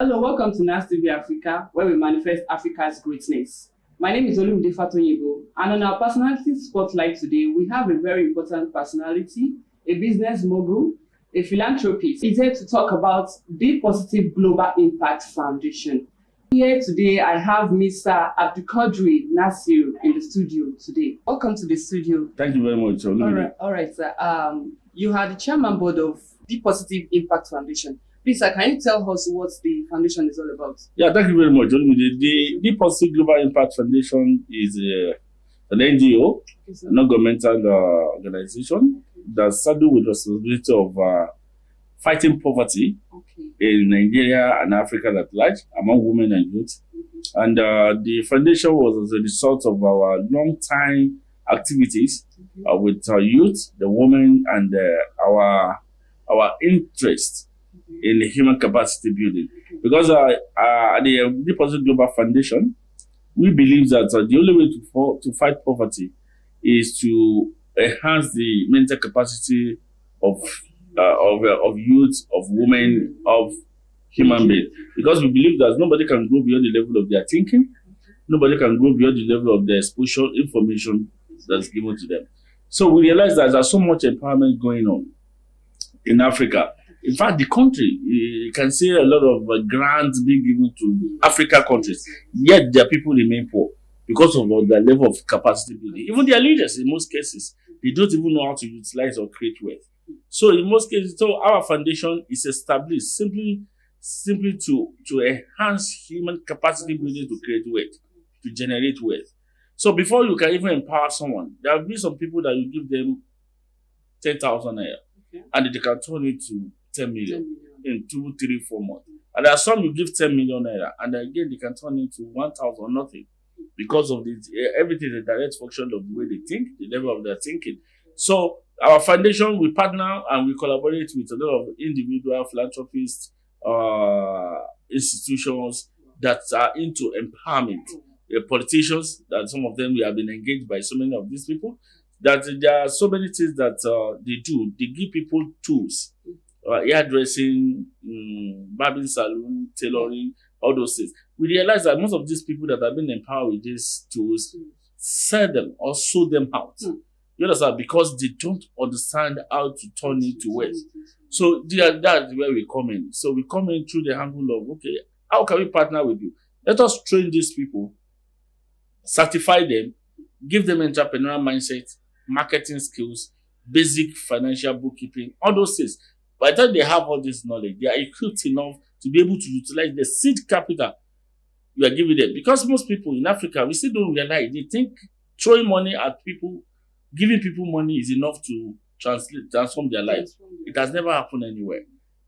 Hello, welcome to Nastv Africa, where we manifest Africa's greatness. My name is Olumide Fatoyinbo, and on our personality spotlight today, we have a very important personality, a business mogul, a philanthropist. He's here to talk about Be Positive Global Impact Foundation. Here today, I have Mr. Abdulkadri Nasir in the studio today. Welcome to the studio. Thank you very much, Olumide. All right, sir. You are the chairman board of Be Positive Impact Foundation. Please, sir, can you tell us what the foundation is all about? Yeah, thank you very much, Olumide. The Positive Global Impact Foundation is an NGO, a non-governmental organization that's saddled with the responsibility of fighting poverty in Nigeria and Africa at large among women and youth. And the foundation was as a result of our long-time activities with our youth, the women, and our interest in the human capacity building. Because the Positive Global Foundation, we believe that the only way to fight poverty is to enhance the mental capacity of youth, of women, of human beings. Because we believe that nobody can go beyond the level of their thinking, nobody can go beyond the level of the exposure information that's given to them. So we realize that there's so much empowerment going on in Africa. In fact, the country, you can see a lot of grants being given to African countries, yet their people remain poor because of their level of capacity building. Even their leaders, in most cases, they don't even know how to utilize or create wealth. So in most cases, our foundation is established simply to enhance human capacity building to create wealth, to generate wealth. So before you can even empower someone, there will be some people that you give them 10,000 naira, and they can turn it to 10 million in 2, 3, 4 months. And there are some you give 10 million naira, and again they can turn into 1,000 or nothing because of this. Everything is a direct function of the way they think, the level of their thinking. So our foundation, we partner and we collaborate with a lot of individual philanthropists, institutions that are into empowerment. Politicians, that some of them we have been engaged by so many of these people, that there are so many things that they do. They give people tools, hairdressing, barbing salon, tailoring, all those things. We realize that most of these people that have been empowered with these tools sell them or sew them out. You understand? Because they don't understand how to turn it to wealth. So that's where we come in. So we come in through the angle of, okay, how can we partner with you? Let us train these people, certify them, give them entrepreneurial mindset, marketing skills, basic financial bookkeeping, all those things. By the time they have all this knowledge, they are equipped enough to be able to utilize the seed capital you are giving them. Because most people in Africa, we still don't realize, they think throwing money at people, giving people money is enough to transform their lives. It has never happened anywhere.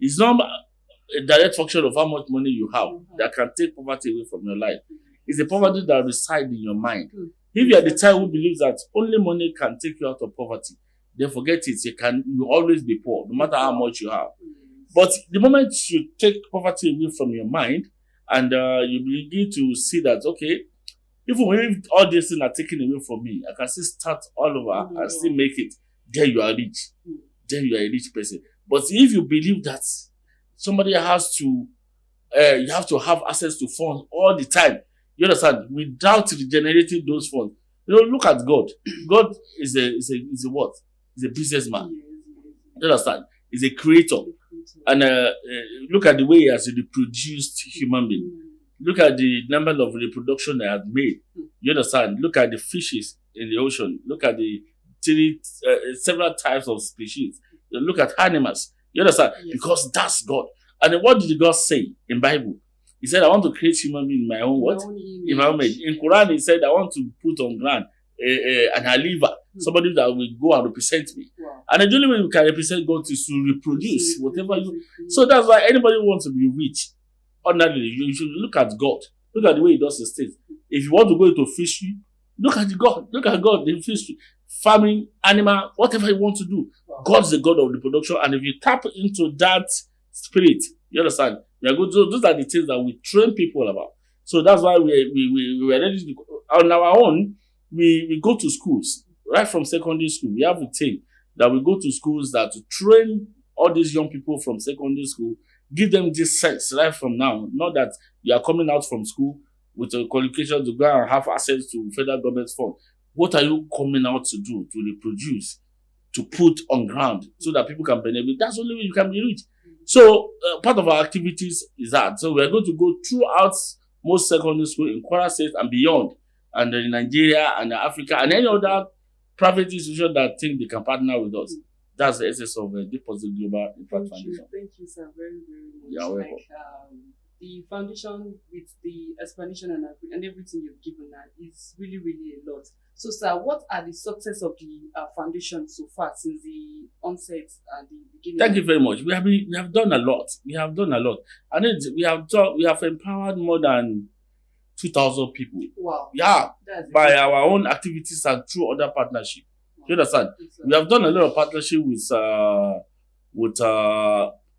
It's not a direct function of how much money you have that can take poverty away from your life. It's the poverty that resides in your mind. If you are the type who believes that only money can take you out of poverty, then forget it. You will always be poor, no matter how much you have. But the moment you take poverty away from your mind and you begin to see that, okay, even if all these things are taken away from me, I can still start all over and still make it, then you are rich. Then you are a rich person. But if you believe that somebody has to, you have to have access to funds all the time, you understand, without regenerating those funds. You know, look at God. God is a what? He's a businessman. You understand? He's a creator. And look at the way he has reproduced human beings. Look at the number of reproduction they have made. You understand? Look at the fishes in the ocean. Look at the several types of species. Look at animals. You understand? Yes. Because that's God. And then what did God say in Bible? He said, I want to create human being in my own what? In my own image. In Quran, he said, I want to put on ground an aliva, somebody that will go and represent me. Wow. And the only way we can represent God is to reproduce whatever you. So that's why anybody who wants to be rich, ordinarily, you should look at God. Look at the way he does his things. If you want to go into fishery, look at God. Look at God, the fishery, farming, animal, whatever you want to do. Wow. God's the God of the production. And if you tap into that spirit, you understand? We are good. So those are the things that we train people about. So that's why we were ready to, on our own, we go to schools, right from secondary school. We have a team that we go to schools that to train all these young people from secondary school Give them this sense right from now. Not that you are coming out from school with a qualification to go and have access to federal government fund. What are you coming out to do? To reproduce, to put on ground so that people can benefit. That's the only way you can be rich. So part of our activities is that. So we're going to go throughout most secondary school in Kwara State and beyond, and in Nigeria and Africa and any other private institution that think they can partner with us. That's the essence of Deposit Global Impact Foundation. Thank you, sir, very, very much. You're welcome. The foundation with the explanation and everything you've given is really, really a lot. So, sir, what are the success of the foundation so far since the onset and the beginning? Thank you very much. We have done a lot. We have done a lot, and we have empowered more than 2,000 people. Wow. Yeah, by our own activities and through other partnership. Wow. You understand? We have done a lot of partnership with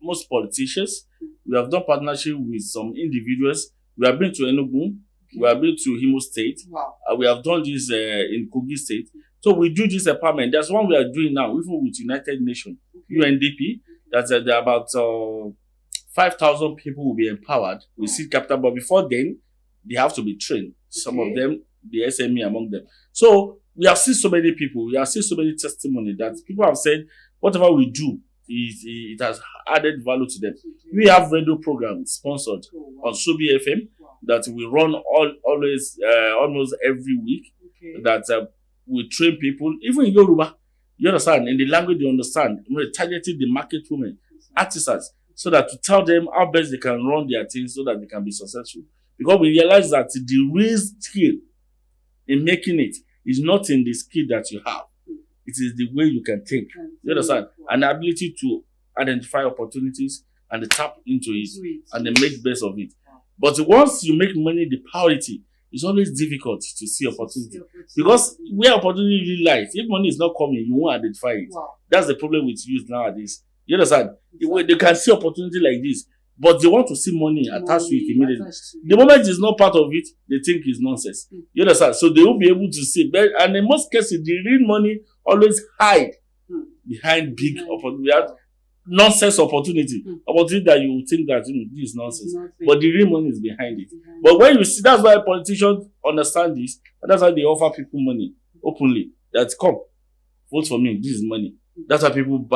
most politicians. We have done partnership with some individuals. We have been to Enugu. We have been to Imo State. Wow. We have done this in Kogi State. So we do this empowerment. That's one we are doing now, even with United Nations, UNDP. That's there are about 5,000 people will be empowered with seed capital. But before then, they have to be trained. Some of them, the SME among them. So we have seen so many people. We have seen so many testimony that people have said, whatever we do, it has added value to them. We have radio programs sponsored on Sobi FM that we run almost every week. That we train people, even in Yoruba, you understand, in the language they understand. We're targeting the market women, artisans, so that to tell them how best they can run their things so that they can be successful. Because we realize that the real skill in making it is not in the skill that you have. It is the way you can think. You understand? And the ability to identify opportunities and tap into it and then make best of it. But once you make money the priority, it's always difficult to see opportunity. Because where opportunity really lies, if money is not coming, you won't identify it. That's the problem with youth nowadays. You understand? They can see opportunity like this, but they want to see money attached to it immediately. The moment it's not part of it, they think it's nonsense. You understand? So they will be able to see. And in most cases, the real money always hide behind big opportunity. Nonsense opportunity. Opportunity that you think that this is nonsense. But the real money is behind it. But when you see, that's why politicians understand this, and that's why they offer people money openly. That come, vote for me, this is money. That's why people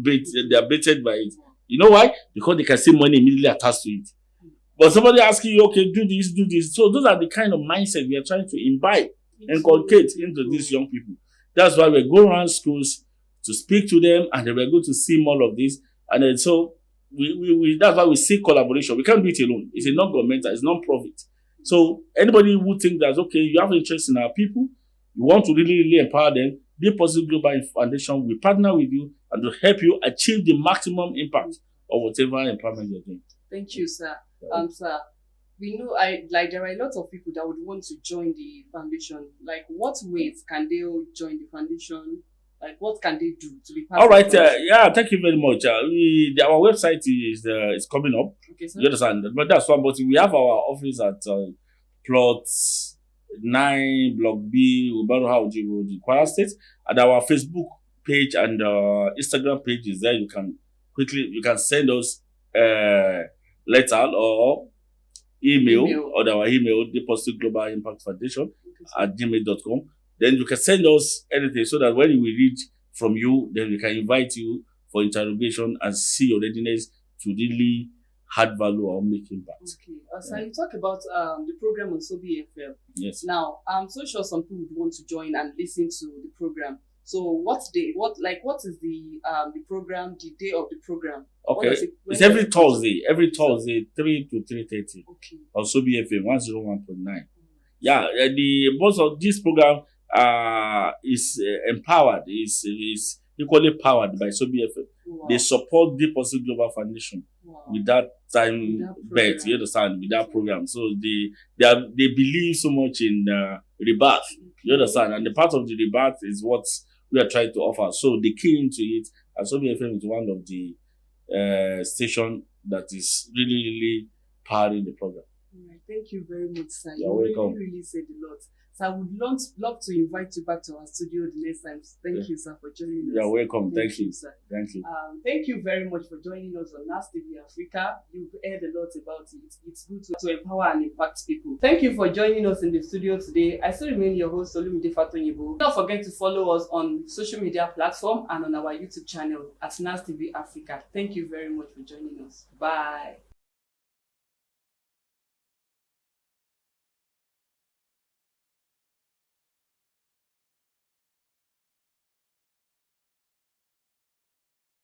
they are baited by it. You know why? Because they can see money immediately attached to it. But somebody asking you, okay, do this, do this. So those are the kind of mindset we are trying to imbibe and inculcate into these young people. That's why we go around schools to speak to them, and then we're going to see more of this. And then so we that's why we seek collaboration. We can't do it alone. It's a non-governmental, it's non-profit. So anybody who thinks that, okay, you have interest in our people, you want to really, really empower them, Deposit Global Foundation will partner with you and to help you achieve the maximum impact of whatever empowerment you're doing. Thank you, sir. Sir, we know there are a lot of people that would want to join the foundation. Like, what ways can they join the foundation? Like, what can they do to be part of it? All right, yeah, thank you very much. Our website is coming up. Okay, sir. You understand? But that's one. But we have our office at plot 9, Block B, Ubaru Road, Kwara State, and our Facebook page and Instagram page is there. You can send us letter or email or our email, Deposit Global Impact Foundation at gmail.com. Then you can send us anything so that when we read from you, then we can invite you for interrogation and see your readiness to really add value or make impact. Okay. So you talk about the program on Sobi FM. Yes. Now, I'm so sure some people would want to join and listen to the program. So what is the program, the day of the program? Okay. It's every Thursday, 3 to 3:30. Okay. On Sobi FM 101.9. Yeah, the most of this program is empowered, is equally powered by Sobi FM. Wow. They support Deposit Global Foundation with that time bet, you understand, with that program. So they believe so much in rebirth, you understand, and the part of the rebirth is what we are trying to offer. So they key into it, and Sobi FM is one of the station that is really, really powering the program. All right. Thank you very much, sir. You're You welcome. really said a lot. So I would love to invite you back to our studio the next time. Thank you, sir, for joining us. You're welcome. Thank you. sir. Thank you. Thank you very much for joining us on Nastv Africa. You've heard a lot about it. It's good to empower and impact people. Thank you for joining us in the studio today. I still remain your host, Olumide Fatoyinbo. Don't forget to follow us on social media platform and on our YouTube channel at Nastv Africa. Thank you very much for joining us. Bye.